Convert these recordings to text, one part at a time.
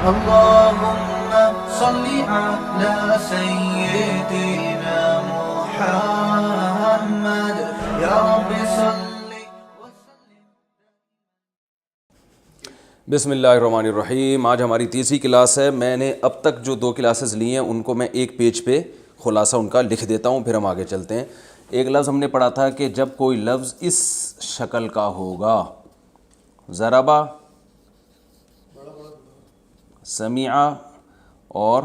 اللهم صل على سيدنا محمد یا رب صل. بسم اللہ الرحمن الرحیم. آج ہماری تیسری کلاس ہے. میں نے اب تک جو 2 کلاسز لی ہیں ان کو میں ایک پیج پہ خلاصہ ان کا لکھ دیتا ہوں، پھر ہم آگے چلتے ہیں. ایک لفظ ہم نے پڑھا تھا کہ جب کوئی لفظ اس شکل کا ہوگا، ضربا، سمعا اور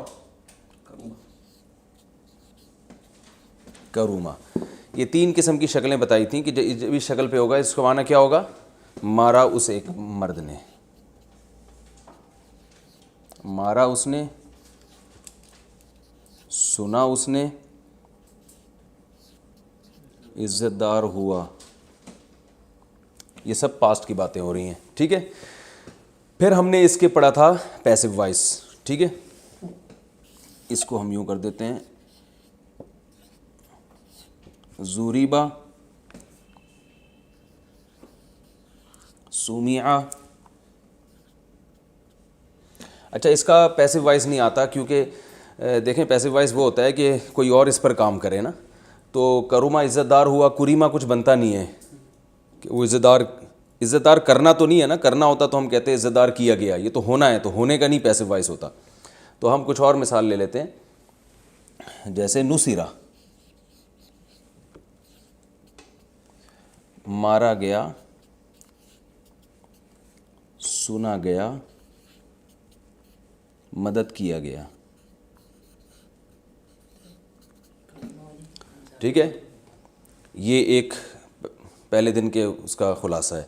کروما، یہ 3 قسم کی شکلیں بتائی تھیں کہ جب اس شکل پہ ہوگا اس کا معنی کیا ہوگا؟ مارا اس ایک مرد نے، مارا اس نے، سنا اس نے، عزت دار ہوا. یہ سب پاسٹ کی باتیں ہو رہی ہیں، ٹھیک ہے. پھر ہم نے اس کے پڑھا تھا پیسو وائس، ٹھیک ہے. اس کو ہم یوں کر دیتے ہیں، زوریبا، سومیعہ. اچھا، اس کا پیسو وائس نہیں آتا کیونکہ دیکھیں پیسو وائس وہ ہوتا ہے کہ کوئی اور اس پر کام کرے نا. تو کروما عزت دار ہوا، کریما کچھ بنتا نہیں ہے کہ وہ عزت دار کرنا تو نہیں ہے نا. کرنا ہوتا تو ہم کہتے ہیں عزت دار کیا گیا، یہ تو ہونا ہے، تو ہونے کا نہیں پیسو وائس ہوتا. تو ہم کچھ اور مثال لے لیتے ہیں، جیسے نصیرہ، مارا گیا، سنا گیا، مدد کیا گیا. ٹھیک ہے، یہ ایک پہلے دن کے اس کا خلاصہ ہے.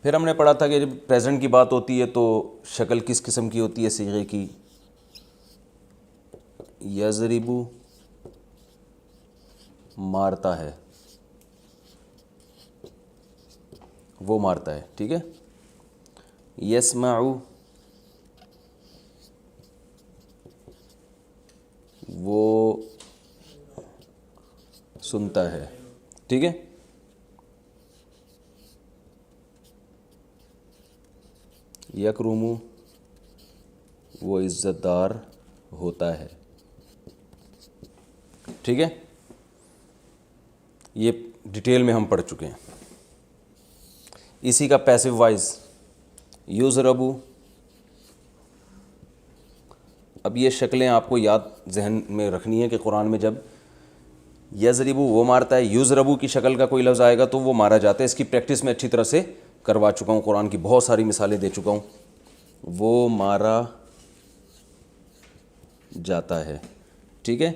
پھر ہم نے پڑھا تھا کہ جب پریزنٹ کی بات ہوتی ہے تو شکل کس قسم کی ہوتی ہے صیغے کی؟ یضربو، مارتا ہے، وہ مارتا ہے، ٹھیک ہے. یسمعو، وہ سنتا ہے، ٹھیک ہے. یکرمو، وہ عزت دار ہوتا ہے، ٹھیک ہے. یہ ڈیٹیل میں ہم پڑھ چکے ہیں. اسی کا پیسو وائز یضربو. اب یہ شکلیں آپ کو یاد ذہن میں رکھنی ہے کہ قرآن میں جب یضربو وہ مارتا ہے، یضربو کی شکل کا کوئی لفظ آئے گا تو وہ مارا جاتا ہے. اس کی پریکٹس میں اچھی طرح سے کروا چکا ہوں، قرآن کی بہت ساری مثالیں دے چکا ہوں. وہ مارا جاتا ہے، ٹھیک ہے.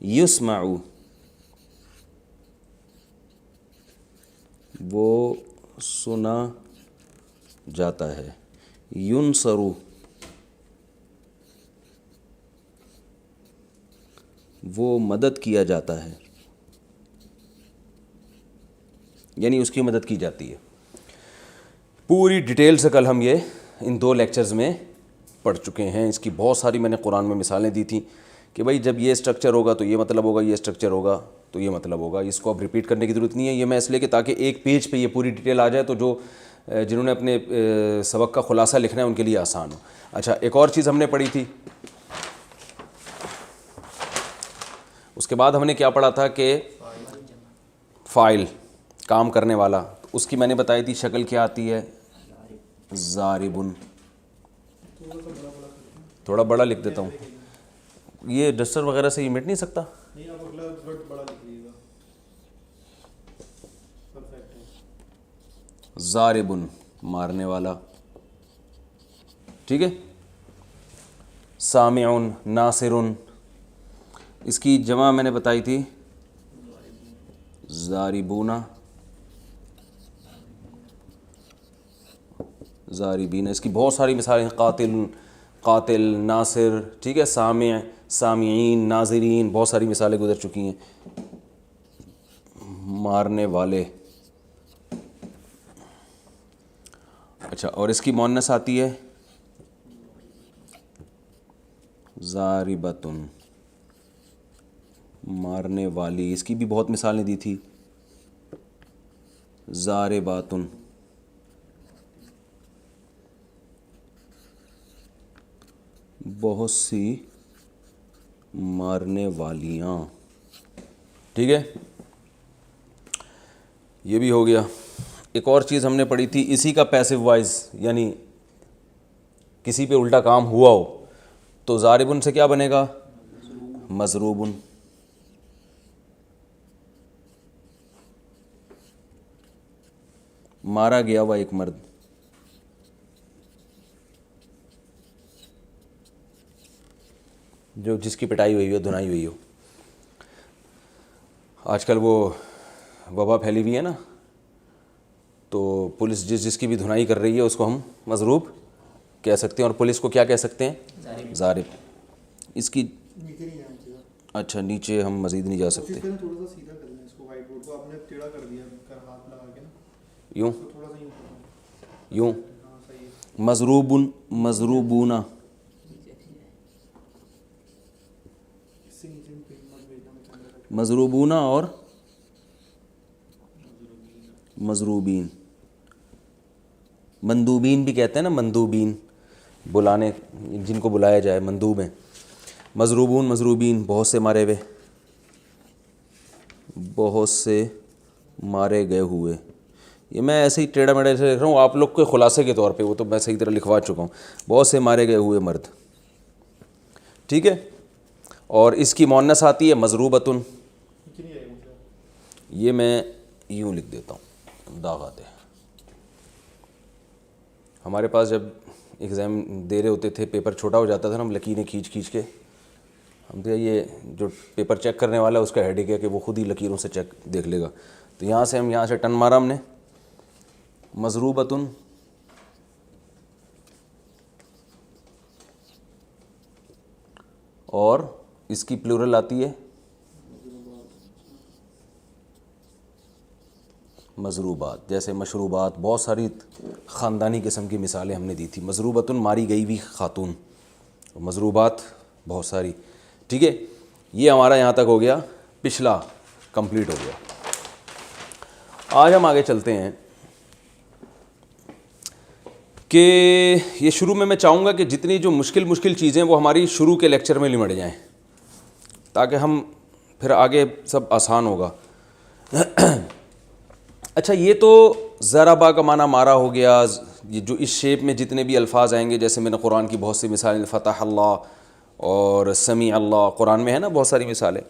یسمعو، وہ سنا جاتا ہے. ینصرو، وہ مدد کیا جاتا ہے، یعنی اس کی مدد کی جاتی ہے. پوری ڈیٹیل سے کل ہم یہ ان 2 لیکچرز میں پڑھ چکے ہیں. اس کی بہت ساری میں نے قرآن میں مثالیں دی تھیں کہ بھائی جب یہ اسٹرکچر ہوگا تو یہ مطلب ہوگا، یہ اسٹرکچر ہوگا تو یہ مطلب ہوگا. اس کو اب ریپیٹ کرنے کی ضرورت نہیں ہے. یہ میں اس لیے کہ تاکہ ایک پیج پہ یہ پوری ڈیٹیل آ جائے تو جنہوں نے اپنے سبق کا خلاصہ لکھنا ہے ان کے لیے آسان ہو. اچھا، ایک اور چیز ہم نے پڑھی تھی، اس کے بعد ہم نے کیا پڑھا تھا کہ فاعل، کام کرنے والا. اس کی میں نے بتائی تھی شکل کیا آتی ہے؟ ضاربن. تھوڑا بڑا لکھ دیتا ہوں، یہ ڈسٹر وغیرہ سے یہ مٹ نہیں سکتا. ضاربن، مارنے والا، ٹھیک ہے. سامعن، ناصرن. اس کی جمع میں نے بتائی تھی ضاربونا، ضاربین. اس کی بہت ساری مثالیں، قاتل، ناصر، ٹھیک ہے. سامع، سامعین، ناظرین، بہت ساری مثالیں گزر چکی ہیں. مارنے والے. اچھا، اور اس کی مؤنث آتی ہے ضاربتن، مارنے والی. اس کی بھی بہت مثالیں دی تھی. ضارباتن. بہت سی مارنے والیاں. ٹھیک ہے, یہ بھی ہو گیا. ایک اور چیز ہم نے پڑھی تھی اسی کا پیسو وائز, یعنی کسی پہ الٹا کام ہوا ہو تو ضاربن سے کیا بنے گا؟ مضروبن. مارا گیا ہوا ایک مرد, جو جس کی پٹائی ہوئی ہو, دھنائی ہوئی ہو. آج کل وہ وبا پھیلی ہوئی ہے نا, تو پولیس جس کی بھی دھنائی کر رہی ہے اس کو ہم مضروب کہہ سکتے ہیں, اور پولیس کو کیا کہہ سکتے ہیں؟ ضارب. اس کی اچھا نیچے ہم مزید نہیں جا سکتے, یوں یوں. مضروبن, مضروبون, مضروبون اور مضروبین. مندوبین بھی کہتے ہیں نا, مندوبین بلانے, جن کو بلایا جائے مندوب ہیں. مضروبون, مضروبین, بہت سے مارے ہوئے, بہت سے مارے گئے ہوئے. یہ میں ایسے ہی ٹیڑھا میڑھا سے لکھ رہا ہوں آپ لوگ کے خلاصے کے طور پہ, وہ تو میں صحیح طرح لکھوا چکا ہوں. بہت سے مارے گئے ہوئے مرد. ٹھیک ہے, اور اس کی مؤنث آتی ہے مضروبتن. یہ میں یوں لکھ دیتا ہوں, داغ آتے. ہمارے پاس جب ایگزام دے رہے ہوتے تھے, پیپر چھوٹا ہو جاتا تھا نا, ہم لکیریں کھینچ کے ہم تو یہ جو پیپر چیک کرنے والا ہے اس کا ہیڈک ہے کہ وہ خود ہی لکیروں سے چیک دیکھ لے گا. تو یہاں سے ہم یہاں سے ٹن مارا ہم نے, مضروبتن, اور اس کی پلورل آتی ہے مضروبات. جیسے مشروبات, بہت ساری خاندانی قسم کی مثالیں ہم نے دی تھی. مضروبتن ماری گئی ہوئی خاتون, مضروبات بہت ساری. ٹھیک ہے, یہ ہمارا یہاں تک ہو گیا, پچھلا کمپلیٹ ہو گیا. آج ہم آگے چلتے ہیں کہ یہ شروع میں چاہوں گا کہ جتنی جو مشکل چیزیں وہ ہماری شروع کے لیکچر میں لمٹ جائیں, تاکہ ہم پھر آگے سب آسان ہوگا. اچھا, یہ تو ضربا کا معنی مارا ہو گیا. یہ جو اس شیپ میں جتنے بھی الفاظ آئیں گے, جیسے میں نے قرآن کی بہت سی مثالیں, فتح اللہ اور سمیع اللہ, قرآن میں ہے نا بہت ساری مثالیں.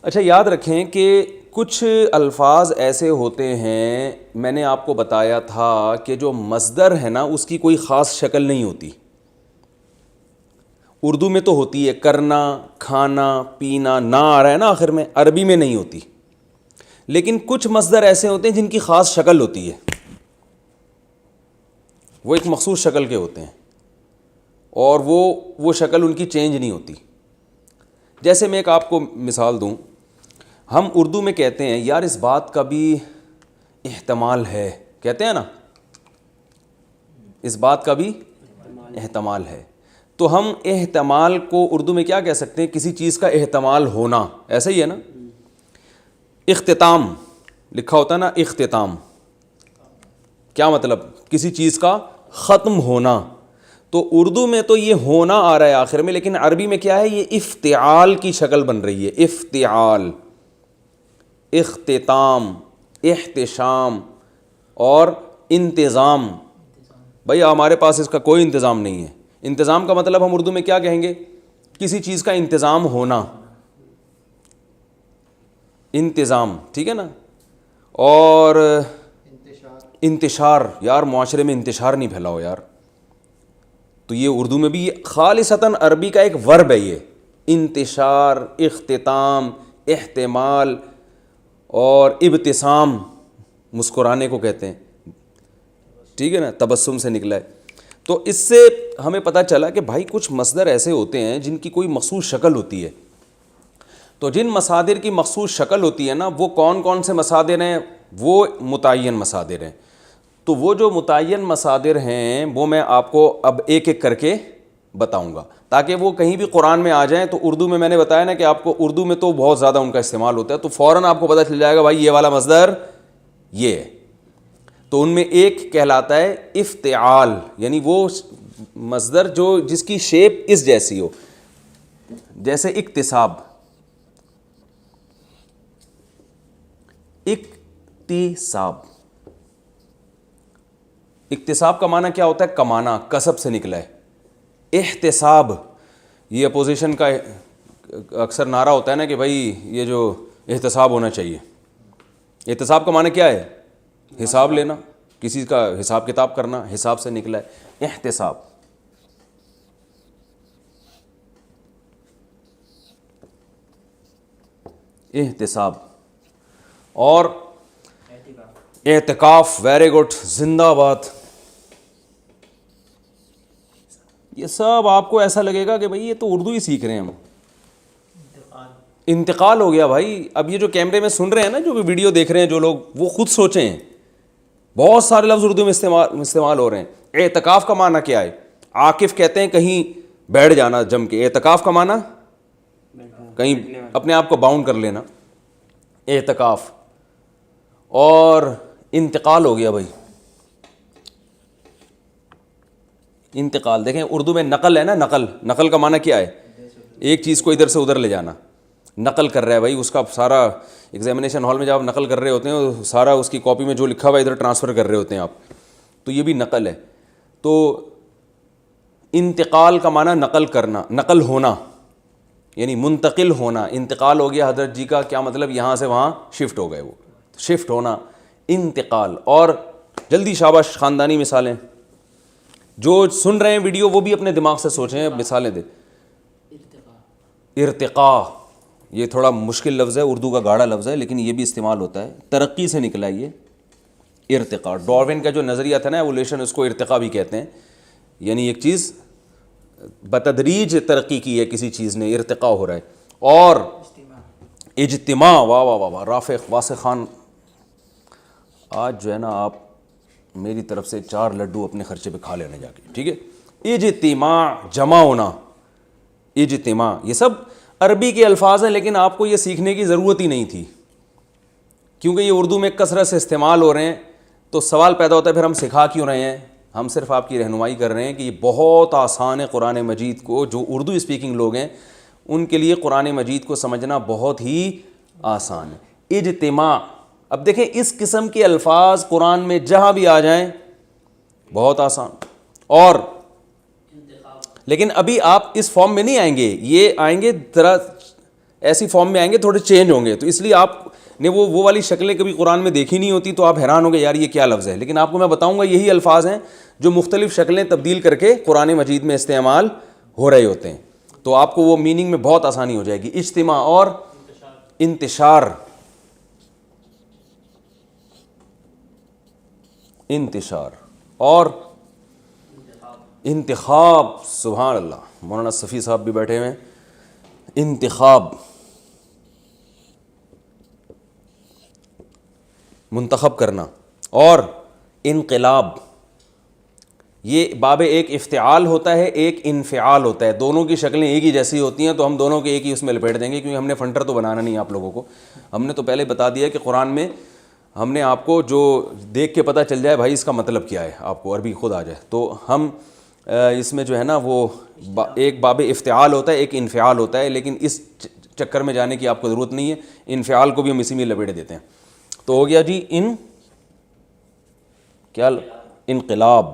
اچھا, یاد رکھیں کہ کچھ الفاظ ایسے ہوتے ہیں, میں نے آپ کو بتایا تھا کہ جو مصدر ہے نا اس کی کوئی خاص شکل نہیں ہوتی. اردو میں تو ہوتی ہے, کرنا, کھانا, پینا, نہ آ رہا ہے نا آخر میں, عربی میں نہیں ہوتی. لیکن کچھ مصدر ایسے ہوتے ہیں جن کی خاص شکل ہوتی ہے, وہ ایک مخصوص شکل کے ہوتے ہیں, اور وہ شکل ان کی چینج نہیں ہوتی. جیسے میں ایک آپ کو مثال دوں, ہم اردو میں کہتے ہیں یار اس بات کا بھی احتمال ہے, کہتے ہیں نا, اس بات کا بھی احتمال ہے. تو ہم احتمال کو اردو میں کیا کہہ سکتے ہیں؟ کسی چیز کا احتمال ہونا, ایسا ہی ہے نا. اختتام لکھا ہوتا ہے نا, اختتام کیا مطلب؟ کسی چیز کا ختم ہونا. تو اردو میں تو یہ ہونا آ رہا ہے آخر میں, لیکن عربی میں کیا ہے؟ یہ افتعال کی شکل بن رہی ہے. افتعال, اختتام, احتشام اور انتظام. بھائی ہمارے پاس اس کا کوئی انتظام نہیں ہے. انتظام کا مطلب ہم اردو میں کیا کہیں گے؟ کسی چیز کا انتظام ہونا, انتظام. ٹھیک ہے نا. اور انتشار, یار معاشرے میں انتشار نہیں پھیلا ہو یار, تو یہ اردو میں بھی خالصتاً عربی کا ایک ورب ہے یہ, انتشار, اختتام, احتمال اور ابتسام, مسکرانے کو کہتے ہیں. ٹھیک ہے نا, تبسم سے نکلا ہے. تو اس سے ہمیں پتہ چلا کہ بھائی کچھ مصدر ایسے ہوتے ہیں جن کی کوئی مخصوص شکل ہوتی ہے. تو جن مصادر کی مخصوص شکل ہوتی ہے نا, وہ کون کون سے مصادر ہیں؟ وہ متعین مصادر ہیں. تو وہ جو متعین مصادر ہیں وہ میں آپ کو اب ایک ایک کر کے بتاؤں گا, تاکہ وہ کہیں بھی قرآن میں آ جائیں. تو اردو میں نے بتایا نا کہ آپ کو اردو میں تو بہت زیادہ ان کا استعمال ہوتا ہے, تو فوراً آپ کو پتہ چل جائے گا بھائی یہ والا مصدر یہ ہے. تو ان میں ایک کہلاتا ہے افتعال, یعنی وہ مصدر جو جس کی شیپ اس جیسی ہو، جیسے اکتساب. اکتساب، اکتساب کا معنی کیا ہوتا ہے؟ کمانا، کسب سے نکلا ہے. احتساب، یہ اپوزیشن کا اکثر نعرہ ہوتا ہے نا کہ بھائی یہ جو احتساب ہونا چاہیے. احتساب کا معنی کیا ہے؟ حساب لینا، کسی کا حساب کتاب کرنا، حساب سے نکلا ہے احتساب. احتساب. اور اعتکاف، ویری گڈ، زندہ باد. یہ سب آپ کو ایسا لگے گا کہ بھائی یہ تو اردو ہی سیکھ رہے ہیں ہم. انتقال ہو گیا بھائی. اب یہ جو کیمرے میں سن رہے ہیں نا، جو ویڈیو دیکھ رہے ہیں جو لوگ، وہ خود سوچیں ہیں، بہت سارے لفظ اردو میں استعمال ہو رہے ہیں. اعتکاف کا معنی کیا ہے؟ عاکف کہتے ہیں کہیں بیٹھ جانا جم کے. اعتکاف کا معنی کہیں اپنے آپ کو باؤنڈ کر لینا، اعتکاف. اور انتقال ہو گیا بھائی. انتقال دیکھیں اردو میں نقل ہے نا، نقل. نقل کا معنی کیا ہے؟ ایک چیز کو ادھر سے ادھر لے جانا. نقل کر رہا ہے بھائی، اس کا سارا ایگزامینیشن ہال میں جب آپ نقل کر رہے ہوتے ہیں، سارا اس کی کاپی میں جو لکھا ہوا ہے ادھر ٹرانسفر کر رہے ہوتے ہیں آپ. تو یہ بھی نقل ہے. تو انتقال کا معنی نقل کرنا، نقل ہونا، یعنی منتقل ہونا. انتقال ہو گیا حضرت جی کا، کیا مطلب؟ یہاں سے وہاں شفٹ ہو گئے، وہ شفٹ ہونا، انتقال. اور جلدی شاباش، خاندانی مثالیں. جو سن رہے ہیں ویڈیو وہ بھی اپنے دماغ سے سوچیں، مثالیں دیں. ارتقاء، یہ تھوڑا مشکل لفظ ہے، اردو کا گاڑا لفظ ہے، لیکن یہ بھی استعمال ہوتا ہے. ترقی سے نکلا ہے یہ ارتقاء. ڈاروین کا جو نظریہ تھا نا ایولیوشن، اس کو ارتقاء بھی کہتے ہیں. یعنی ایک چیز بتدریج ترقی کی ہے کسی چیز نے، ارتقاء ہو رہا ہے. اور اجتماع، واہ واہ واہ واہ، رافق واسق خان، آج جو ہے نا آپ میری طرف سے 4 لڈو اپنے خرچے پہ کھا لینا جا کے، ٹھیک ہے. اجتماع، جمع ہونا، اجتماع. یہ سب عربی کے الفاظ ہیں، لیکن آپ کو یہ سیکھنے کی ضرورت ہی نہیں تھی کیونکہ یہ اردو میں کثرت سے استعمال ہو رہے ہیں. تو سوال پیدا ہوتا ہے پھر ہم سکھا کیوں رہے ہیں؟ ہم صرف آپ کی رہنمائی کر رہے ہیں کہ یہ بہت آسان ہے. قرآن مجید کو جو اردو اسپیکنگ لوگ ہیں ان کے لیے قرآن مجید کو سمجھنا بہت ہی آسان ہے. اجتماع. اب دیکھیں اس قسم کے الفاظ قرآن میں جہاں بھی آ جائیں بہت آسان. اور لیکن ابھی آپ اس فارم میں نہیں آئیں گے، یہ آئیں گے ذرا ایسی فارم میں آئیں گے، تھوڑے چینج ہوں گے. تو اس لیے آپ نے وہ والی شکلیں کبھی قرآن میں دیکھی نہیں ہوتی، تو آپ حیران ہوں گے یار یہ کیا لفظ ہے. لیکن آپ کو میں بتاؤں گا یہی الفاظ ہیں جو مختلف شکلیں تبدیل کر کے قرآن مجید میں استعمال ہو رہے ہوتے ہیں. تو آپ کو وہ میننگ میں بہت آسانی ہو جائے گی. اجتماع اور انتشار. انتشار اور انتخاب. سبحان اللہ، مولانا صفی صاحب بھی بیٹھے ہوئے ہیں. انتخاب، منتخب کرنا. اور انقلاب، یہ باب ایک افتعال ہوتا ہے، ایک انفعال ہوتا ہے. دونوں کی شکلیں ایک ہی جیسی ہوتی ہیں، تو ہم دونوں کے ایک ہی اس میں لپیٹ دیں گے کیونکہ ہم نے فنٹر تو بنانا نہیں آپ لوگوں کو. ہم نے تو پہلے بتا دیا کہ قرآن میں ہم نے آپ کو جو دیکھ کے پتہ چل جائے بھائی اس کا مطلب کیا ہے، آپ کو عربی خود آ جائے. تو ہم اس میں جو ہے نا وہ ایک باب افتعال ہوتا ہے، ایک انفعال ہوتا ہے، لیکن اس چکر میں جانے کی آپ کو ضرورت نہیں ہے. انفعال کو بھی ہم اسی میں لپیٹ دیتے ہیں. تو ہو گیا جی کیا؟ انقلاب.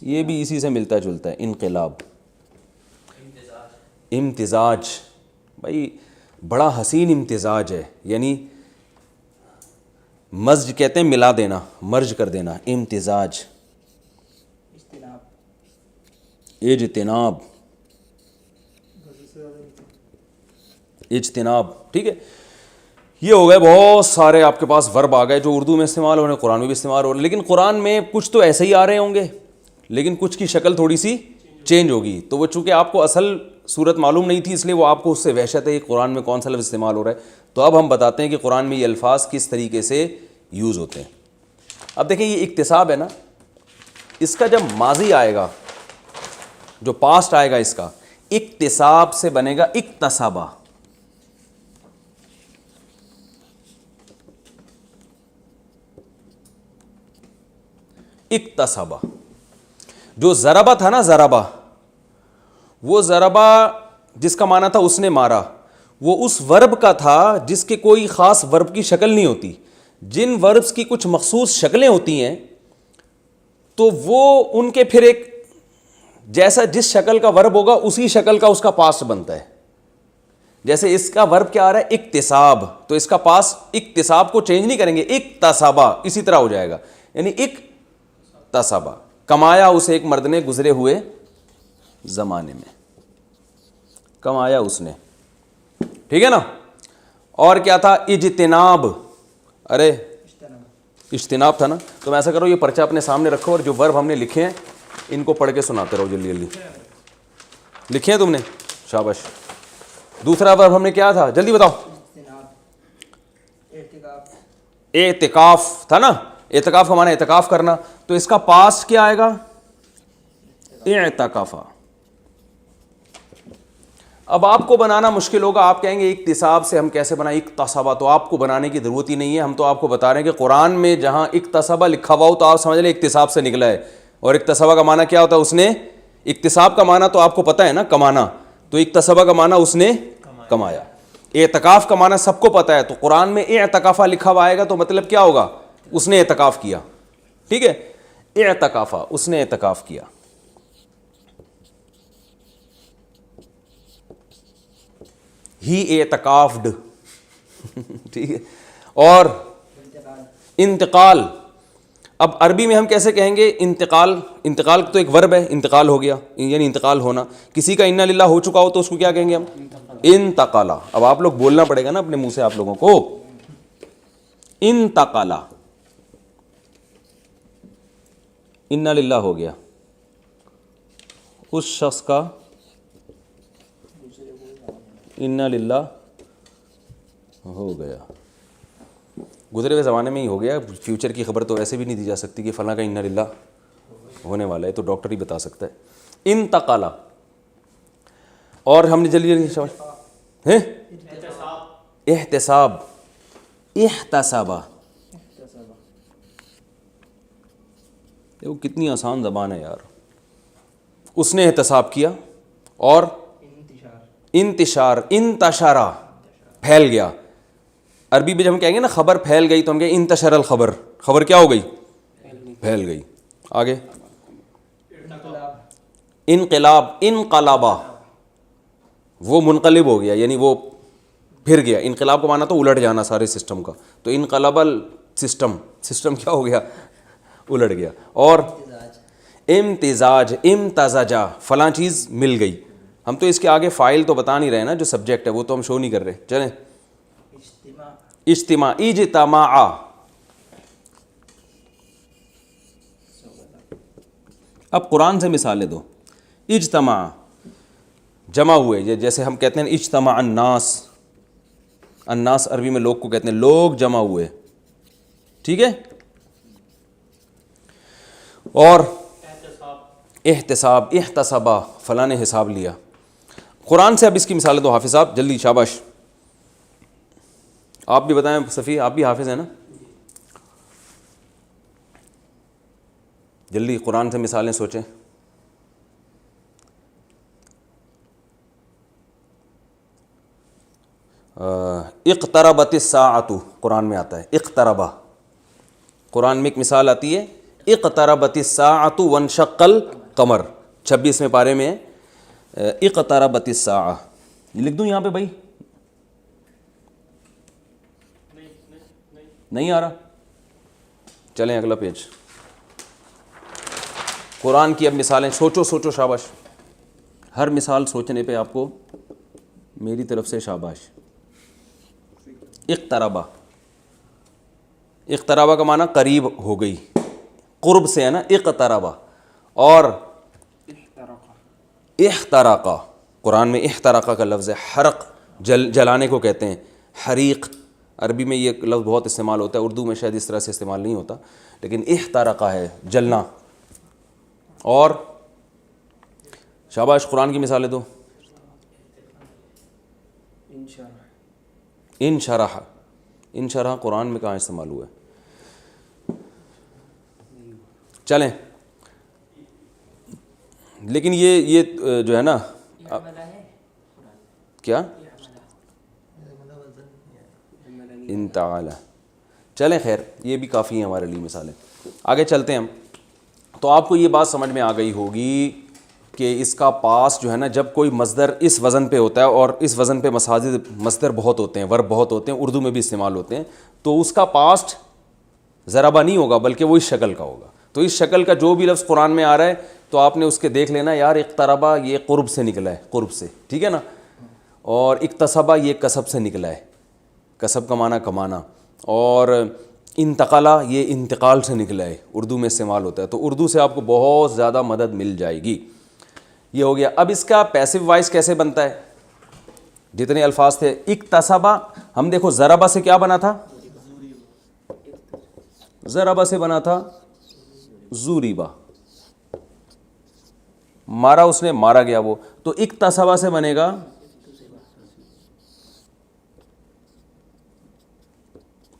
یہ بھی اسی سے ملتا جلتا ہے، انقلاب. امتزاج، بھائی بڑا حسین امتزاج ہے. یعنی مزج کہتے ہیں ملا دینا، مرج کر دینا. امتزاج. اجتناب، اجتناب، ٹھیک ہے. یہ ہو گئے بہت سارے آپ کے پاس ورب آ گئے جو اردو میں استعمال ہو رہے ہیں، قرآن میں بھی استعمال ہو رہے ہیں. لیکن قرآن میں کچھ تو ایسے ہی آ رہے ہوں گے، لیکن کچھ کی شکل تھوڑی سی چینج ہوگی. تو وہ چونکہ آپ کو اصل صورت معلوم نہیں تھی، اس لیے وہ آپ کو اس سے وحشت ہے کہ قرآن میں کون سا لفظ استعمال ہو رہا ہے. تو اب ہم بتاتے ہیں کہ قرآن میں یہ الفاظ کس طریقے سے یوز ہوتے ہیں. اب دیکھیں یہ اکتساب ہے نا، اس کا جب ماضی آئے گا، جو پاسٹ آئے گا اس کا، اکتساب سے بنے گا اکتسبا. اکتسبا. جو ضربہ تھا نا ضربہ، وہ ضربہ جس کا معنی تھا اس نے مارا، وہ اس ورب کا تھا جس کے کوئی خاص ورب کی شکل نہیں ہوتی. جن وربس کی کچھ مخصوص شکلیں ہوتی ہیں تو وہ ان کے پھر ایک جیسا جس شکل کا ورب ہوگا اسی شکل کا اس کا پاسٹ بنتا ہے. جیسے اس کا ورب کیا آ رہا ہے اکتساب، تو اس کا پاس اکتساب کو چینج نہیں کریں گے، اکتسابا اسی طرح ہو جائے گا، یعنی اکتسابا، کمایا اسے ایک مرد نے گزرے ہوئے زمانے میں، کمایا اس نے. ٹھیک ہے نا. اور کیا تھا؟ اجتناب، ارے اجتناب تھا نا. تو میں ایسا کرو یہ پرچہ اپنے سامنے رکھو اور جو ورب ہم نے لکھے ہیں ان کو پڑھ کے سناتے رہو جلدی جلدی. لکھے ہیں تم نے؟ شاباش. دوسرا ورب ہم نے کیا تھا جلدی بتاؤ؟ اعتکاف تھا نا. اعتکاف کا معنی اعتکاف کرنا، تو اس کا پاسٹ کیا آئے گا؟ اعتکافا. اب آپ کو بنانا مشکل ہوگا، آپ کہیں گے اکتساب سے ہم کیسے بنائیں اکتسابا، تو آپ کو بنانے کی ضرورت ہی نہیں ہے. ہم تو آپ کو بتا رہے ہیں کہ قرآن میں جہاں اکتسابا لکھا ہوا ہو تو آپ سمجھ لیں اکتساب سے نکلا ہے. اور اکتسابا کا معنی کیا ہوتا ہے؟ اس نے، اکتساب کا معنی تو آپ کو پتہ ہے نا، کمانا. تو اکتسابا کا معنی اس نے کمایا. اعتکاف کا معنی سب کو پتہ ہے، تو قرآن میں اعتکافا لکھا ہوا آئے گا تو مطلب کیا ہوگا؟ اس نے اعتکاف کیا. ٹھیک ہے. اعتکافا، اس نے اعتکاف کیا. ہی اعتکافڈ. ٹھیک ہے. اور انتقال، اب عربی میں ہم کیسے کہیں گے انتقال؟ انتقال تو ایک ورب ہے، انتقال ہو گیا یعنی انتقال ہونا. کسی کا انا للہ ہو چکا ہو تو اس کو کیا کہیں گے ہم؟ انتقالا. اب آپ لوگ بولنا پڑے گا نا اپنے منہ سے آپ لوگوں کو. انتقالا، انا للہ ہو گیا، اس شخص کا انا للہ ہو گیا. گزرے ہوئے زمانے میں ہی ہو گیا، فیوچر کی خبر تو ایسے بھی نہیں دی جا سکتی کہ فلاں کا انا للہ ہونے والا ہے، تو ڈاکٹر ہی بتا سکتا ہے. انتقالا. اور ہم نے جلدی جلدی احتساب، احتسابا. وہ کتنی آسان زبان ہے یار. اس نے احتساب کیا. اور انتشار، انتشارا، پھیل گیا. عربی میں جب ہم کہیں گے نا خبر پھیل گئی تو ہم کہیں انتشر الخبر، خبر کیا ہو گئی؟ پھیل گئی. آگے انقلاب، انقلابا، وہ منقلب ہو گیا یعنی وہ پھر گیا. انقلاب کا معنی تو الٹ جانا سارے سسٹم کا، تو انقلب السسٹم، سسٹم کیا ہو گیا؟ الٹ گیا. اور امتزاج، امتزاجا، فلاں چیز مل گئی. ہم تو اس کے آگے فائل تو بتا نہیں رہے نا، جو سبجیکٹ ہے وہ تو ہم شو نہیں کر رہے. چلیں. اجتماع، اجتماع. اب قرآن سے مثالیں دو. اجتماع، جمع ہوئے، جیسے ہم کہتے ہیں اجتماع الناس. الناس عربی میں لوگ کو کہتے ہیں، لوگ جمع ہوئے. ٹھیک ہے. اور احتساب، احتسابا، فلاں نے حساب لیا. قرآن سے اب اس کی مثالیں دو حافظ صاحب جلدی. شاباش. آپ بھی بتائیں صفی، آپ بھی حافظ ہیں نا؟ جلدی قرآن سے مثالیں سوچیں. اقتربت الساعۃ قرآن میں آتا ہے، اقتربا. قرآن میں ایک مثال آتی ہے اقتربت الساعۃ وانشق القمر، 26ویں پارے میں اقتربت الساعہ. یہ لکھ دوں یہاں پہ بھائی؟ نہیں آ رہا؟ چلیں اگلا پیج. قرآن کی اب مثالیں سوچو سوچو. شاباش. ہر مثال سوچنے پہ آپ کو میری طرف سے شاباش. اقتربا، اقتربا کا معنی قریب ہو گئی، قرب سے ہے نا اقتربا. اور احترقا، قرآن میں احترقا کا لفظ ہے، حرق، جلانے کو کہتے ہیں. حریق عربی میں یہ لفظ بہت استعمال ہوتا ہے، اردو میں شاید اس طرح سے استعمال نہیں ہوتا، لیکن احترقا ہے جلنا. اور شاباش قرآن کی مثالیں دو. انشرح، انشرح قرآن میں کہاں استعمال ہوا ہے؟ چلیں لیکن یہ جو ہے نا کیا انتعال، چلیں خیر یہ بھی کافی ہیں ہمارے لیے مثالیں. آگے چلتے ہیں ہم. تو آپ کو یہ بات سمجھ میں آ گئی ہوگی کہ اس کا پاس جو ہے نا جب کوئی مصدر اس وزن پہ ہوتا ہے، اور اس وزن پہ مصدر بہت ہوتے ہیں، ورب بہت ہوتے ہیں، اردو میں بھی استعمال ہوتے ہیں، تو اس کا پاسٹ ضربہ نہیں ہوگا بلکہ وہ اس شکل کا ہوگا. تو اس شکل کا جو بھی لفظ قرآن میں آ رہا ہے تو آپ نے اس کے دیکھ لینا یار اقتربہ یہ قرب سے نکلا ہے، قرب سے، ٹھیک ہے نا، اور اکتسبہ یہ کسب سے نکلا ہے، کسب کمانا کمانا، اور انتقالہ یہ انتقال سے نکلا ہے، اردو میں استعمال ہوتا ہے. تو اردو سے آپ کو بہت زیادہ مدد مل جائے گی. یہ ہو گیا. اب اس کا پیسو وائس کیسے بنتا ہے؟ جتنے الفاظ تھے اکتسبہ، ہم دیکھو ضربہ سے کیا بنا تھا؟ ضربہ سے بنا تھا زوریبا، مارا اس نے، مارا گیا وہ. تو اکتسبہ سے بنے گا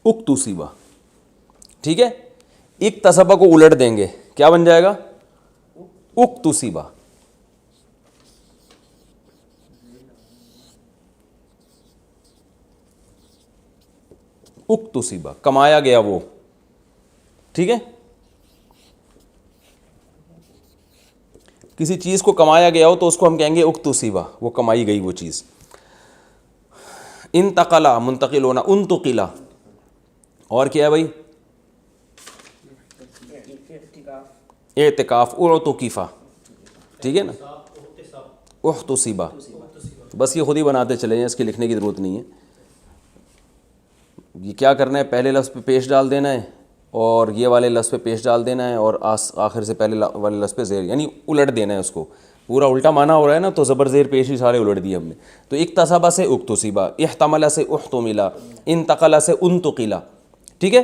اکتسبہ، ٹھیک ہے. اکتسبہ کو الٹ دیں گے کیا بن جائے گا؟ اکتسبہ. اکتسبہ کمایا گیا وہ، ٹھیک ہے. کسی چیز کو کمایا گیا ہو تو اس کو ہم کہیں گے اکتسبہ، وہ کمائی گئی وہ چیز. انتقلا منتقل ہونا، انتقلا، اور کیا ہے بھائی؟ اعتکاف، اعتکفہ، ٹھیک ہے نا. احتسبہ، بس یہ خود ہی بناتے چلے جائیں، اس کی لکھنے کی ضرورت نہیں ہے. یہ کیا کرنا ہے؟ پہلے لفظ پہ پیش ڈال دینا ہے، اور یہ والے لفظ پہ پیش ڈال دینا ہے، اور آخر سے پہلے والے لفظ پہ زیر، یعنی الٹ دینا ہے اس کو. پورا الٹا معنی ہو رہا ہے نا، تو زبر زیر پیش ہی سارے الٹ دیے ہم نے. تو اکتسبہ سے اکتسبہ، احتمل سے احتملا، انتقل سے انتقلا، ٹھیک ہے.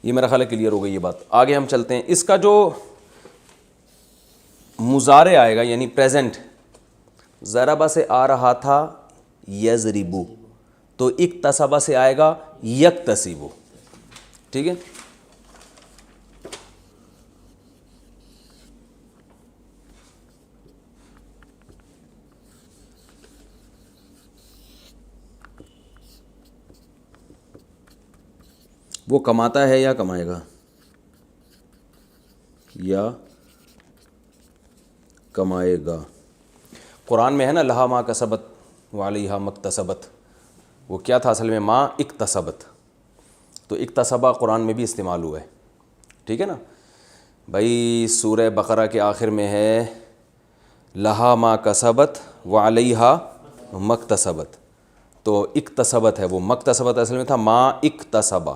یہ میرا خیال ہے کلیئر ہو گئی یہ بات. آگے ہم چلتے ہیں. اس کا جو مضارع آئے گا یعنی پریزنٹ، ضربہ سے آ رہا تھا یضربو، تو اکتسبہ سے آئے گا یکتسبو، ٹھیک ہے. وہ کماتا ہے یا کمائے گا؟ یا کمائے گا. قرآن میں ہے نا لہا ما کسبت وعلیہا مکتسبت، وہ کیا تھا اصل میں؟ ما اکتسبت. تو اکتسبہ قرآن میں بھی استعمال ہوا ہے، ٹھیک ہے نا بھائی. سورہ بقرہ کے آخر میں ہے لہا ما کسبت وعلیہا مکتسبت، تو اکتسبت ہے وہ، مکتسبت اصل میں تھا ما اکتسبہ.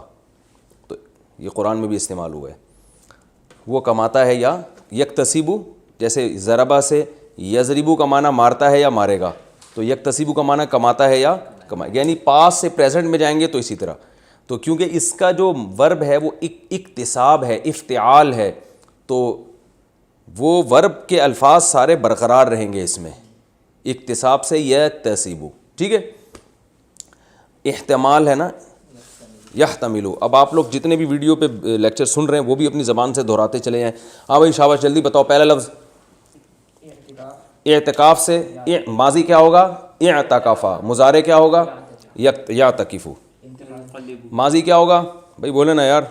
تو یہ قرآن میں بھی استعمال ہوا ہے. وہ کماتا ہے یا یکتسبو، جیسے ضربہ سے یضربو کا معنی مارتا ہے یا مارے گا، تو یکتسبو کا معنی کماتا ہے یا کمائے، یعنی پاس سے پریزنٹ میں جائیں گے تو اسی طرح. تو کیونکہ اس کا جو ورب ہے وہ اکتساب ہے، افتعال ہے، تو وہ ورب کے الفاظ سارے برقرار رہیں گے اس میں، اکتساب سے یکتسبو، ٹھیک ہے. احتمال ہے نا یحتملو. اب آپ لوگ جتنے بھی ویڈیو پہ لیکچر سن رہے ہیں وہ بھی اپنی زبان سے دہراتے چلے جائیں. ہاں بھائی شاباش، جلدی بتاؤ. پہلا لفظ اعتکاف سے ماضی کیا ہوگا؟ اعتکافا. مضارع کیا ہوگا؟ یعتکفو. ماضی کیا ہوگا بھائی؟ بولے نا یار،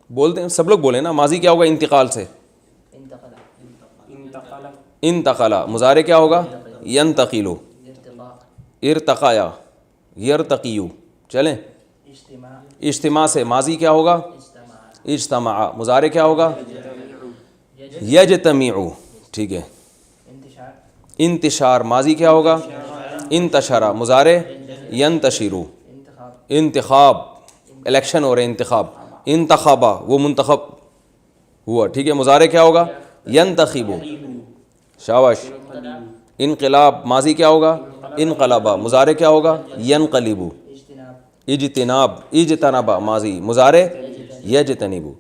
بولتے ہیں سب لوگ بولیں نا. ماضی کیا ہوگا انتقال سے؟ انتقلا. مضارع کیا ہوگا؟ ینتقلو. ارتقایا، یرتقیو. چلیں. اجتماع سے ماضی کیا ہوگا؟ اجتماع. مضارع کیا ہوگا؟ یجتمعو، ٹھیک ہے. انتشار ماضی کیا ہوگا؟ انتشرا. مضارع ینتشرو. انتخاب، الیکشن ہو رہے انتخاب. انتخابا، وہ منتخب ہوا، ٹھیک ہے. مضارع کیا ہوگا؟ ینتخبو. شاباش. انقلاب ماضی کیا ہوگا؟ انقلبا. مضارع کیا ہوگا؟ ینقلبو. اجتناب، اجتنبا ماضی. مضارع یجتنبو.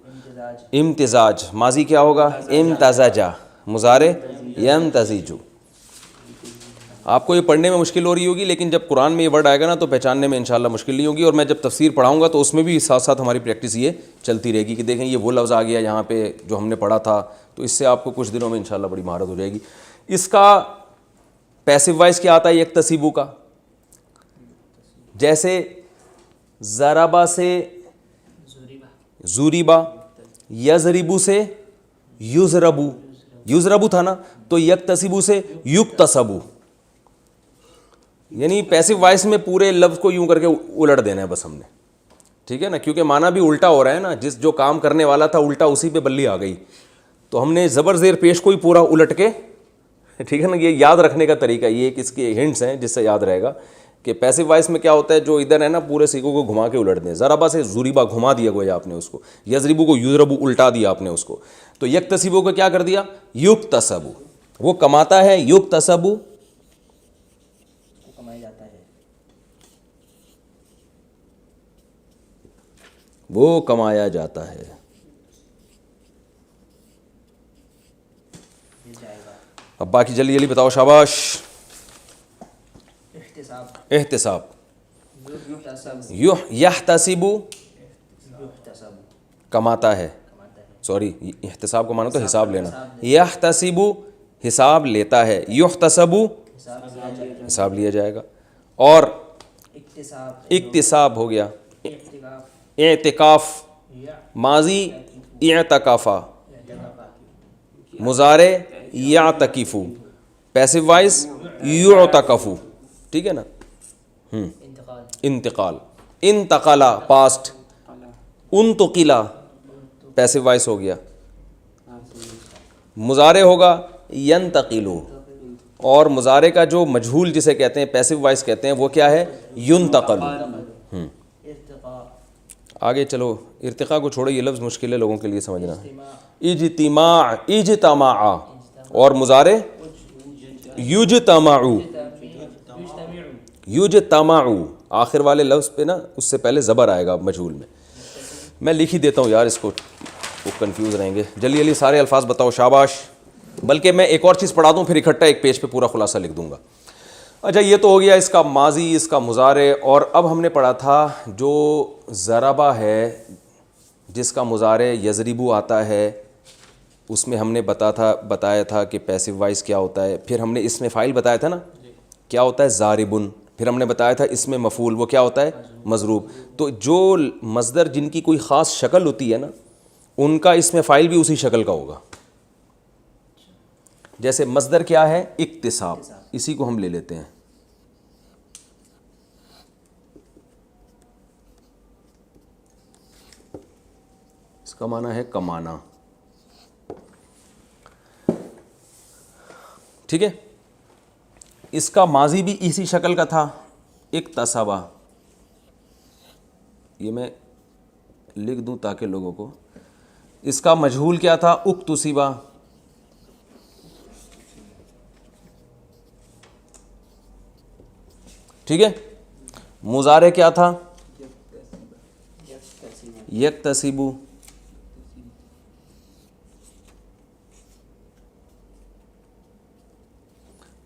امتزاج ماضی کیا ہوگا؟ امتزجا. مضارع ینتزجو. آپ کو یہ پڑھنے میں مشکل ہو رہی ہوگی، لیکن جب قرآن میں یہ ورڈ آئے گا نا تو پہچاننے میں انشاءاللہ مشکل نہیں ہوگی. اور میں جب تفسیر پڑھاؤں گا تو اس میں بھی ساتھ ساتھ ہماری پریکٹس یہ چلتی رہے گی کہ دیکھیں یہ وہ لفظ آ گیا یہاں پہ جو ہم نے پڑھا تھا، تو اس سے آپ کو کچھ دنوں میں انشاءاللہ بڑی مہارت ہو جائے گی. اس کا پیسو وائس کیا آتا ہے یکتسبو کا؟ جیسے ضربا سے زوریبا، یضربو سے یضربو، یضربو تھا نا، تو یکتسبو سے یکتسبو. یعنی پیسو وائس میں پورے لفظ کو یوں کر کے الٹ دینا ہے بس ہم نے، ٹھیک ہے نا، کیونکہ معنی بھی الٹا ہو رہا ہے نا، جو کام کرنے والا تھا الٹا اسی پہ بلی آ گئی، تو ہم نے زبر زیر پیش کو ہی پورا الٹ کے، ٹھیک ہے نا. یہ یاد رکھنے کا طریقہ، یہ ایک اس کے ہنٹس ہیں جس سے یاد رہے گا کہ پیسو وائس میں کیا ہوتا ہے، جو ادھر ہے نا پورے سیکھوں کو گھما کے الٹ دیں. ضربا سے زوریبا گھما دیا گویا آپ نے اس کو، یضربو کو یضربو الٹا دیا آپ نے اس کو. تو یکتسبو کو کیا کر دیا؟ یکتسبو. وہ کماتا ہے، یکتسبو وہ کمایا جاتا ہے. اب باقی جلدی جلدی بتاؤ، شاباش. احتساب، یحتسب کماتا ہے، سوری احتساب کو مانا تو حساب لینا، یحتسب حساب لیتا ہے، یحتسب حساب لیا جائے گا. اور اکتساب ہو گیا، اعتکاف ماضی اعتکافا، مضارع یعتکفو، پیسو وائس یعتکفو، ٹھیک ہے نا. انتقال، انتقلا پاسٹ، انتقلا پیسو وائس ہو گیا. مضارع ہوگا ینتقلو، اور مضارع کا جو مجہول جسے کہتے ہیں پیسو وائس کہتے ہیں وہ کیا ہے؟ ینتقل. آگے چلو، ارتقاء کو چھوڑو، یہ لفظ مشکل ہے لوگوں کے لیے سمجھنا. اجتماع، اجتماع، اور مضارع یجتمعو، یجتمعو. آخر والے لفظ پہ نا اس سے پہلے زبر آئے گا مجہول میں. میں لکھ ہی دیتا ہوں یار، اس کو وہ کنفیوز رہیں گے. جلدی جلدی سارے الفاظ بتاؤ، شاباش. بلکہ میں ایک اور چیز پڑھا دوں پھر اکٹھا ایک پیج پہ پورا خلاصہ لکھ دوں گا. اچھا یہ تو ہو گیا اس کا ماضی، اس کا مضارع. اور اب ہم نے پڑھا تھا جو ضربہ ہے جس کا مضارع یضربو آتا ہے، اس میں ہم نے بتایا تھا کہ پیسو وائس کیا ہوتا ہے. پھر ہم نے اس میں فاعل بتایا تھا نا کیا ہوتا ہے؟ ضاربن. پھر ہم نے بتایا تھا اس میں مفعول وہ کیا ہوتا ہے؟ مضروب. تو جو مصدر جن کی کوئی خاص شکل ہوتی ہے نا ان کا اس میں فاعل بھی اسی شکل کا ہوگا. جیسے مصدر کیا ہے؟ اکتساب، اسی کو ہم لے لیتے ہیں. اس کا معنی ہے کمانا، ٹھیک ہے. اس کا ماضی بھی اسی شکل کا تھا، اکتسبا. یہ میں لکھ دوں تاکہ لوگوں کو. اس کا مجہول کیا تھا؟ اکتسبا. ٹھیک ہے. مضارع کیا تھا؟ یکتسبو.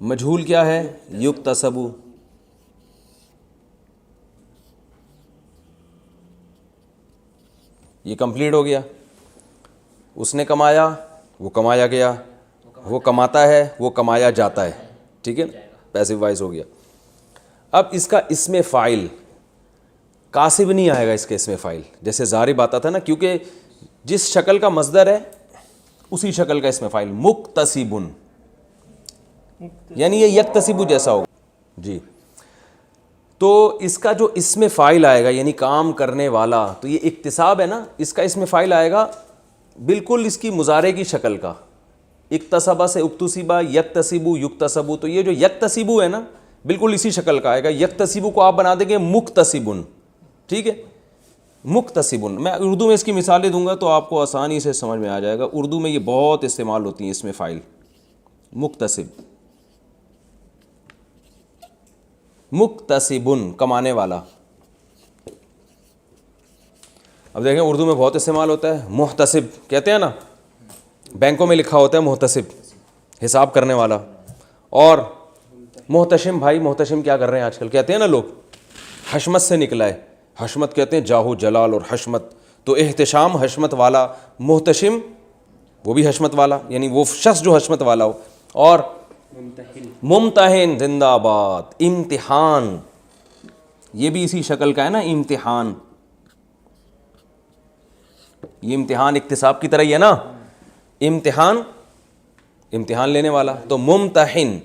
مجہول کیا ہے؟ یکتسبو. یہ کمپلیٹ ہو گیا. اس نے کمایا، وہ کمایا گیا، وہ کماتا ہے، وہ کمایا جاتا ہے. ٹھیک ہے، پیسو وائس ہو گیا. اب اس کا اسم فاعل کاسب نہیں آئے گا. اس کے اسم فاعل جیسے ضارب آتا تھا نا، کیونکہ جس شکل کا مصدر ہے اسی شکل کا اسم فاعل. مکتسبن، یعنی یہ یکتسبو جیسا ہوگا. جی، تو اس کا جو اسم فاعل آئے گا یعنی کام کرنے والا، تو یہ اکتساب ہے نا، اس کا اسم فاعل آئے گا بالکل اس کی مضارع کی شکل کا. اکتسبا سے اکتسبا، یکتسبو یکتسبو. تو یہ جو یکتسبو ہے نا بالکل اسی شکل کا آئے گا. یکتسبو کو آپ بنا دیں گے مکتسبن. ٹھیک ہے، مکتسبن. میں اردو میں اس کی مثالیں دوں گا تو آپ کو آسانی سے سمجھ میں آ جائے گا. اردو میں یہ بہت استعمال ہوتی ہیں اسم فاعل. مکتسب، مکتسبن کمانے والا. اب دیکھیں اردو میں بہت استعمال ہوتا ہے. محتسب کہتے ہیں نا، بینکوں میں لکھا ہوتا ہے محتسب، حساب کرنے والا. اور محتشم بھائی، محتشم کیا کر رہے ہیں آج کل؟ کہتے ہیں نا لوگ حشمت سے نکلا ہے، حشمت کہتے ہیں جاہو جلال اور حشمت، تو احتشام حشمت والا، محتشم وہ بھی حشمت والا، یعنی وہ شخص جو حشمت والا ہو، اور ممتحن زندہ آباد، امتحان یہ بھی اسی شکل کا ہے نا، امتحان، یہ امتحان اکتساب کی طرح ہی ہے نا، امتحان امتحان لینے والا، تو ممتحن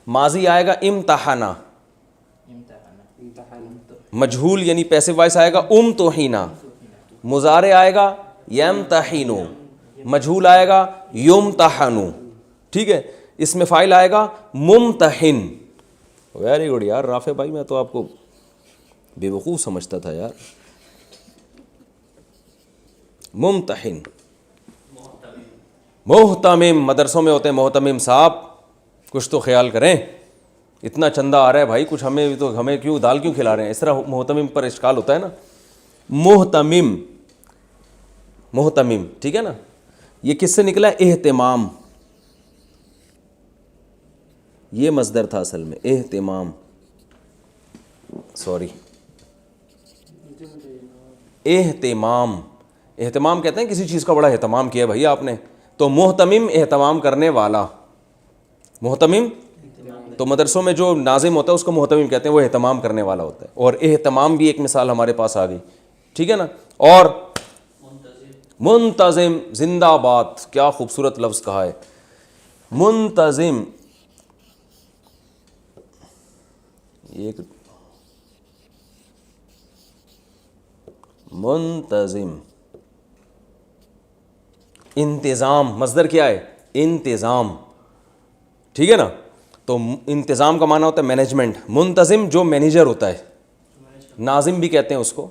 ماضی آئے گا امتحنا، مجہول یعنی پیسو وائس آئے گا امتحینا، مضارع آئے گا یمتحنو، مجہول آئے گا یمتحنو، ٹھیک ہے، اس میں فاعل آئے گا ممتحن۔ ویری گڈ یار رافع بھائی، میں تو آپ کو بے وقوف سمجھتا تھا یار۔ ممتحن، محتمم، مدرسوں میں ہوتے ہیں محتمم صاحب، کچھ تو خیال کریں، اتنا چندہ آ رہا ہے بھائی، کچھ ہمیں کیوں دال کیوں کھلا رہے ہیں؟ اس طرح محتمم پر اشکال ہوتا ہے نا، محتمم، محتمم، ٹھیک ہے نا، یہ کس سے نکلا ہے؟ اہتمام، یہ مصدر تھا اصل میں، اہتمام، سوری، اہتمام، اہتمام کہتے ہیں کسی چیز کا بڑا اہتمام کیا بھائی آپ نے، تو محتمم اہتمام کرنے والا، محتمم تو مدرسوں میں جو ناظم ہوتا ہے اس کو محتمم کہتے ہیں، وہ اہتمام کرنے والا ہوتا ہے، اور اہتمام بھی ایک مثال ہمارے پاس آ گئی، ٹھیک ہے نا، اور منتظم زندہ آباد، کیا خوبصورت لفظ کہا ہے، منتظم، ایک منتظم، انتظام، مصدر کیا ہے؟ انتظام، ٹھیک ہے نا، تو انتظام کا معنی ہوتا ہے مینجمنٹ، منتظم جو مینیجر ہوتا ہے، ناظم بھی کہتے ہیں اس کو،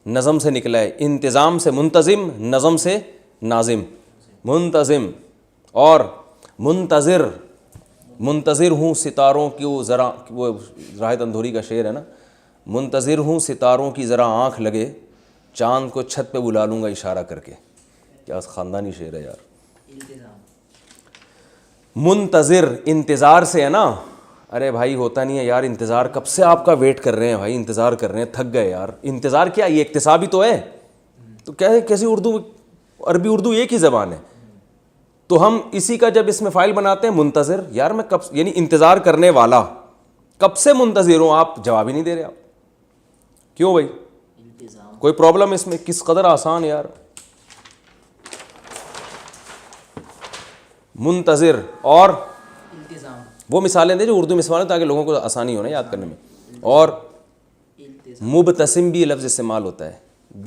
نظم سے نکلا ہے، انتظام سے منتظم، نظم سے ناظم، منتظم، اور منتظر، منتظر ہوں ستاروں کی، وہ راحت اندھوری کا شعر ہے نا، منتظر ہوں ستاروں کی ذرا آنکھ لگے، چاند کو چھت پہ بلا لوں گا اشارہ کر کے، کیا خاندانی شعر ہے یار۔ منتظر انتظار سے ہے نا، ارے بھائی ہوتا نہیں ہے یار انتظار، کب سے آپ کا ویٹ کر رہے ہیں بھائی، انتظار کر رہے ہیں، تھک گئے یار، انتظار کیا، یہ اکتسابی تو ہے، تو کیسی اردو، عربی اردو ایک ہی زبان ہے، تو ہم اسی کا جب اس میں فائل بناتے ہیں منتظر، یار میں کب، یعنی انتظار کرنے والا، کب سے منتظر ہوں، آپ جواب ہی نہیں دے رہے، آپ کیوں بھائی، کوئی پرابلم اس میں؟ کس قدر آسان یار، منتظر، اور وہ مثالیں دیں جو اردو میں استعمال ہو تاکہ لوگوں کو آسانی ہو نا یاد کرنے میں، اور مبتسم بھی یہ لفظ استعمال ہوتا ہے،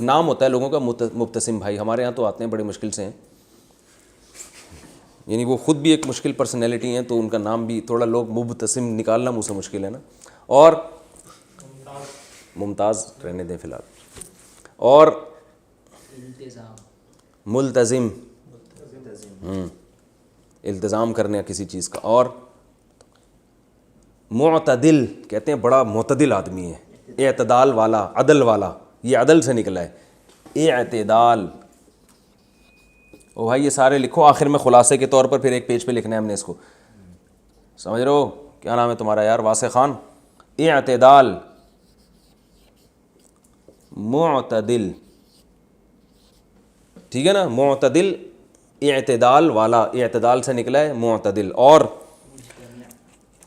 نام ہوتا ہے لوگوں کا مبتسم بھائی، ہمارے یہاں تو آتے ہیں بڑے مشکل سے ہیں، یعنی وہ خود بھی ایک مشکل پرسنالٹی ہیں، تو ان کا نام بھی تھوڑا لوگ مبتسم نکالنا منہ سے مشکل ہے نا، اور ممتاز رہنے دیں فی الحال، اور ملتزم، التزام کرنے کسی چیز کا، اور معتدل کہتے ہیں بڑا معتدل آدمی ہے، اعتدال والا، عدل والا، یہ عدل سے نکلا ہے، اعتدال، او بھائی یہ سارے لکھو، آخر میں خلاصے کے طور پر پھر ایک پیج پہ لکھنا ہے ہم نے اس کو، سمجھ رہے ہو؟ کیا نام ہے تمہارا یار؟ واسع خان، اعتدال، معتدل، ٹھیک ہے نا، معتدل اعتدال والا، اعتدال سے نکلا ہے معتدل، اور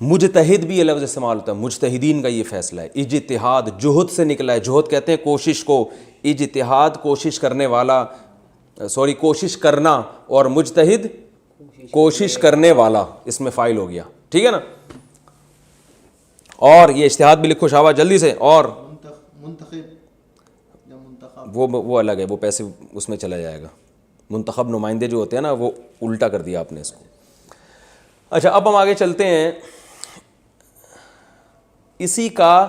مجتہد بھی یہ لفظ استعمال ہوتا ہے، مجتہدین کا یہ فیصلہ ہے، اجتہاد جہد سے نکلا ہے، جہد کہتے ہیں کوشش کو، اجتہاد کوشش کرنے والا، سوری کوشش کرنا، اور مجتہد کوشش کرنے والا، اس میں فاعل ہو گیا، ٹھیک ہے نا، اور یہ اجتہاد بھی لکھو شابہ جلدی سے، اور وہ الگ ہے، وہ پیسے اس میں چلا جائے گا، منتخب نمائندے جو ہوتے ہیں نا، وہ الٹا کر دیا آپ نے اس کو۔ اچھا اب ہم آگے چلتے ہیں، اسی کا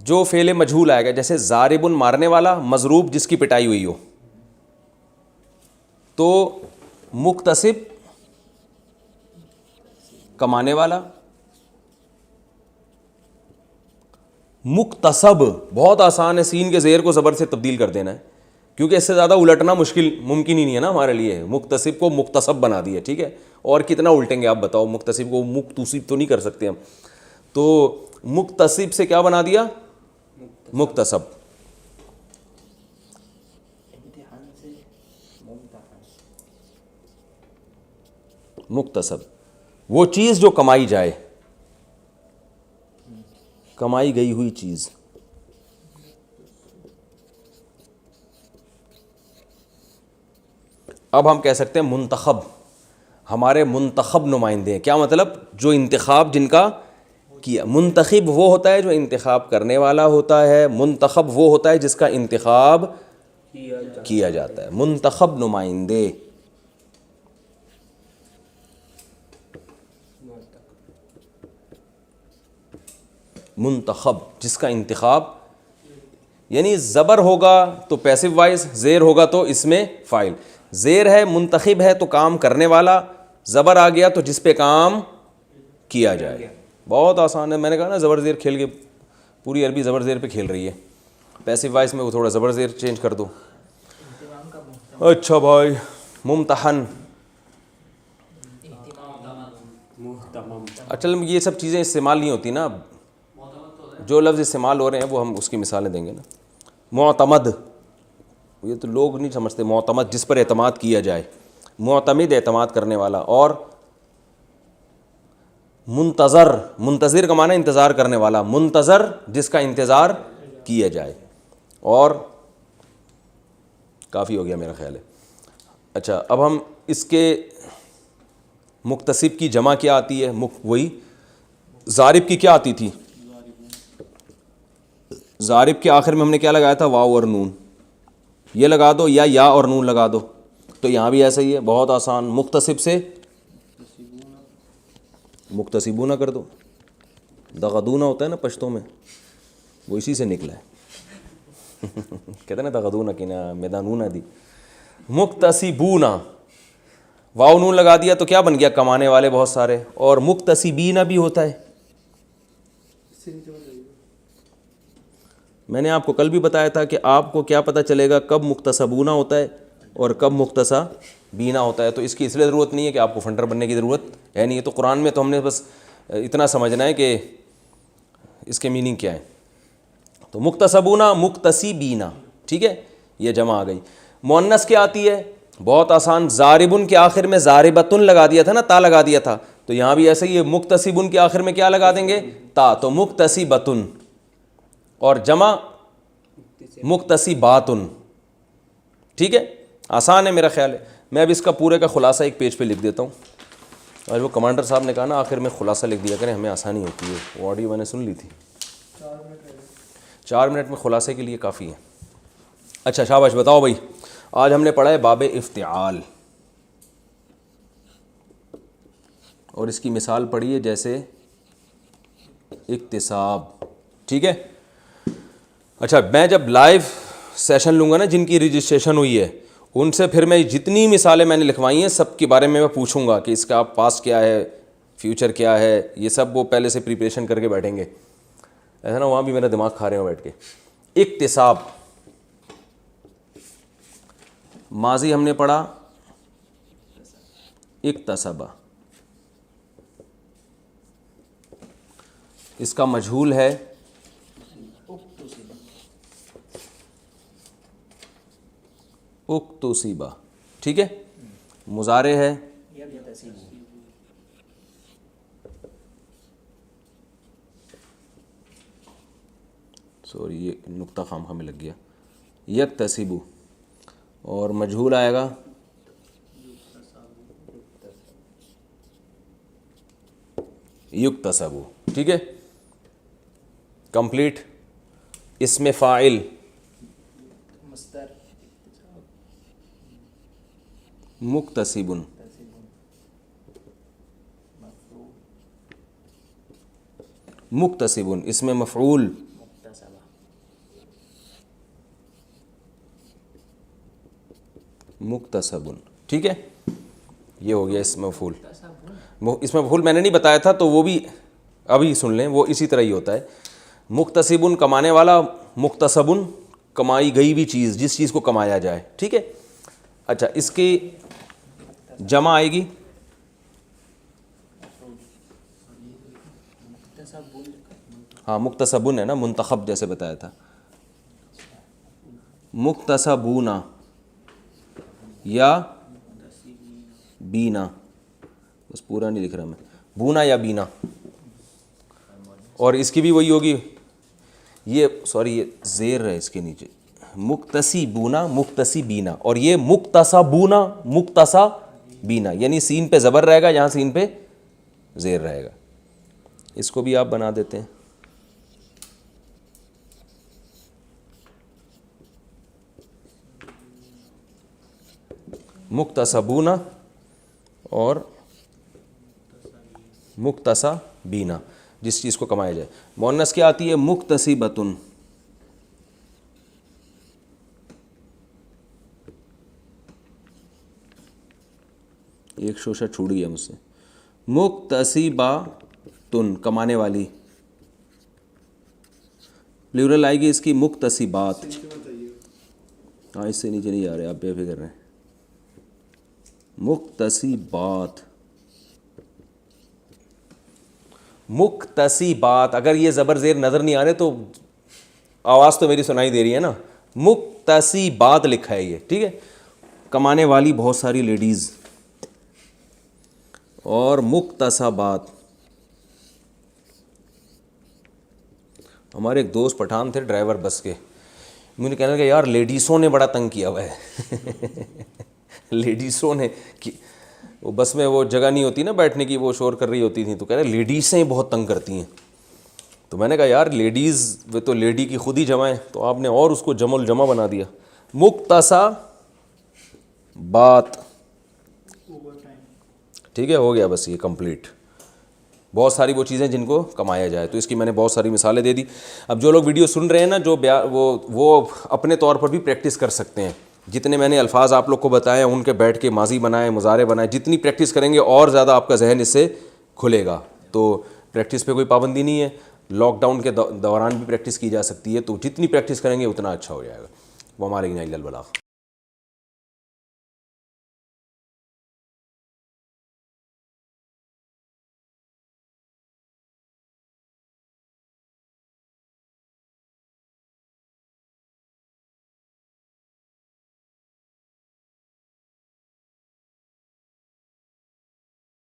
جو فعل مجہول آئے گا، جیسے ضارب مارنے والا، مضروب جس کی پٹائی ہوئی ہو، تو مکتسب کمانے والا، مکتسب بہت آسان ہے، سین کے زیر کو زبر سے تبدیل کر دینا ہے، کیونکہ اس سے زیادہ الٹنا ممکن ہی نہیں ہے نا ہمارے لیے. مکتسب کو مکتسب بنا دیا, ٹھیک ہے, اور کتنا الٹیں گے آپ بتاؤ, مکتسب کو مکتسب تو نہیں کر سکتے ہم, تو مکتسب سے کیا بنا دیا, مکتسب. مکتسب وہ چیز جو کمائی جائے, کمائی گئی ہوئی چیز. اب ہم کہہ سکتے ہیں منتخب, ہمارے منتخب نمائندے ہیں. کیا مطلب؟ جو انتخاب جن کا کیا. منتخب وہ ہوتا ہے جو انتخاب کرنے والا ہوتا ہے, منتخب وہ ہوتا ہے جس کا انتخاب کیا جاتا ہے. منتخب نمائندے. منتخب جس کا انتخاب, یعنی زبر ہوگا تو پیسو وائز, زیر ہوگا تو اس میں فاعل. زیر ہے, منتخب ہے تو کام کرنے والا, زبر آ گیا تو جس پہ کام کیا جائے. بہت آسان ہے. میں نے کہا نا زبر زیر کھیل کے پوری عربی زبر زیر پہ کھیل رہی ہے. پیسو وائز میں وہ تھوڑا زبر زیر چینج کر دو. اچھا بھائی, ممتحن. اچھا یہ سب چیزیں استعمال نہیں ہوتی نا, جو لفظ استعمال ہو رہے ہیں وہ ہم اس کی مثالیں دیں گے نا. معتمد, یہ تو لوگ نہیں سمجھتے. معتمد جس پر اعتماد کیا جائے, معتمد اعتماد کرنے والا. اور منتظر, منتظر کا معنی انتظار کرنے والا, منتظر جس کا انتظار کیا جائے. اور کافی ہو گیا میرا خیال ہے. اچھا اب ہم اس کے مکتسب کی جمع کیا آتی ہے, وہی ضارب کی کیا آتی تھی. ضارب کے آخر میں ہم نے کیا لگایا تھا, واو اور نون. یہ لگا دو یا اور نون لگا دو, تو یہاں بھی ایسا ہی ہے, بہت آسان. مکتسب سے مکتسبونہ کر دو. دغدونہ ہوتا ہے نا پشتوں میں, وہ اسی سے نکلا ہے. کہتے ہیں نا دغدونہ کی نا میدانونہ دی. مکتسبونہ, واو نون لگا دیا تو کیا بن گیا, کمانے والے بہت سارے. اور مکتسبینہ بھی ہوتا ہے. میں نے آپ کو کل بھی بتایا تھا کہ آپ کو کیا پتہ چلے گا کب مکتسبونہ ہوتا ہے اور کب مکتسبینہ ہوتا ہے. تو اس کی اس لیے ضرورت نہیں ہے کہ آپ کو فنٹر بننے کی ضرورت ہے نہیں. یہ تو قرآن میں تو ہم نے بس اتنا سمجھنا ہے کہ اس کے میننگ کیا ہے. تو مکتسبونہ, مکتسبینہ, ٹھیک ہے, یہ جمع آ گئی. مؤنث کیا آتی ہے, بہت آسان. ضاربن کے آخر میں ضاربتن لگا دیا تھا نا, تا لگا دیا تھا, تو یہاں بھی ایسا ہی ہے. مکتسبن کے آخر میں کیا لگا دیں گے, تا, تو مکتسبتن. اور جمع مکتسباتن, ٹھیک ہے, آسان ہے میرا خیال ہے. میں اب اس کا پورے کا خلاصہ ایک پیج پہ لکھ دیتا ہوں. اور وہ کمانڈر صاحب نے کہا نا آخر میں خلاصہ لکھ دیا کریں, ہمیں آسانی ہوتی ہے. وہ آڈیو میں نے سن لی تھی. 4 منٹ میں خلاصے کے لیے کافی ہے. اچھا شاباش, بتاؤ بھائی. آج ہم نے پڑھا ہے باب افتعال, اور اس کی مثال پڑھی ہے جیسے اکتساب, ٹھیک ہے. اچھا میں جب لائیو سیشن لوں گا نا, جن کی رجسٹریشن ہوئی ہے, ان سے پھر میں جتنی مثالیں میں نے لکھوائی ہیں سب کے بارے میں پوچھوں گا کہ اس کا پاسٹ کیا ہے, فیوچر کیا ہے, یہ سب وہ پہلے سے پریپریشن کر کے بیٹھیں گے. ایسا نا وہاں بھی میرا دماغ کھا رہے ہوں بیٹھ کے. اکتساب, ماضی ہم نے پڑھا اکتسبہ, اس کا مجہول ہے اکتسبہ, ٹھیک ہے. مضارع ہے سوری, یہ نقطہ خام ہمیں لگ گیا, یکتسبو. اور مجہول آئے گا یکتسبو, ٹھیک ہے. کمپلیٹ. اسم فاعل مکتسبن, مکتسبن. اسم مفعول مکتسبن, ٹھیک ہے. یہ ہو گیا اسم مفعول. اسم مفعول میں نے نہیں بتایا تھا تو وہ بھی ابھی سن لیں, وہ اسی طرح ہی ہوتا ہے. مکتسبن کمانے والا, مکتسبن کمائی گئی ہوئی چیز، جس چیز کو کمایا جائے، ٹھیک ہے. اچھا اس کی جمع آئے گی ہاں مکتسبون ہے نا، منتخب جیسے بتایا تھا، مکتسبونا یا بینا، بس پورا نہیں لکھ رہا میں، بونا یا بینا. اور اس کی بھی وہی ہوگی، یہ سوری یہ زیر ہے اس کے نیچے، مکتسبونا مکتسبینا، اور یہ مکتسبونا مکتسبینا، یعنی سین پہ زبر رہے گا، یہاں سین پہ زیر رہے گا. اس کو بھی آپ بنا دیتے ہیں. مکتسبونا اور مکتسبینا، جس چیز کو کمایا جائے. مؤنث کیا آتی ہے؟ مکتسبتن. ایک شوشہ چھوٹ گیا مجھ سے. مکتسباتن کمانے والی، پلورل آئے گی اس کی مکتسبات. ہاں اس سے نیچے نہیں آ رہے، آپ بے فکر رہیں. مکتسبات، مکتسبات. اگر یہ زبر زیر نظر نہیں آ رہے تو آواز تو میری سنائی دے رہی ہے نا. مکتسبات لکھا ہے یہ، ٹھیک ہے. کمانے والی بہت ساری لیڈیز، اور مکتسبات. ہمارے ایک دوست پٹھان تھے ڈرائیور بس کے، مجھے کہنے لگا یار لیڈیسوں نے بڑا تنگ کیا ہوا ہے. لیڈیسوں نے، وہ بس میں وہ جگہ نہیں ہوتی نا بیٹھنے کی، وہ شور کر رہی ہوتی تھیں، تو کہہ رہے لیڈیسیں بہت تنگ کرتی ہیں. تو میں نے کہا یار لیڈیز وہ تو لیڈی کی خود ہی جمع ہے، تو آپ نے اور اس کو جمع الجمع بنا دیا. مکتسبات، ٹھیک ہے، ہو گیا بس یہ کمپلیٹ. بہت ساری وہ چیزیں جن کو کمایا جائے، تو اس کی میں نے بہت ساری مثالیں دے دی. اب جو لوگ ویڈیو سن رہے ہیں نا، جو وہ اپنے طور پر بھی پریکٹس کر سکتے ہیں. جتنے میں نے الفاظ آپ لوگ کو بتائے ہیں ان کے بیٹھ کے ماضی بنائیں، مضارع بنائیں. جتنی پریکٹس کریں گے اور زیادہ آپ کا ذہن اس سے کھلے گا. تو پریکٹس پہ کوئی پابندی نہیں ہے، لاک ڈاؤن کے دوران بھی پریکٹس کی جا سکتی ہے. تو جتنی پریکٹس کریں گے اتنا اچھا ہو جائے گا. وہ ہمارے الا البلاغ.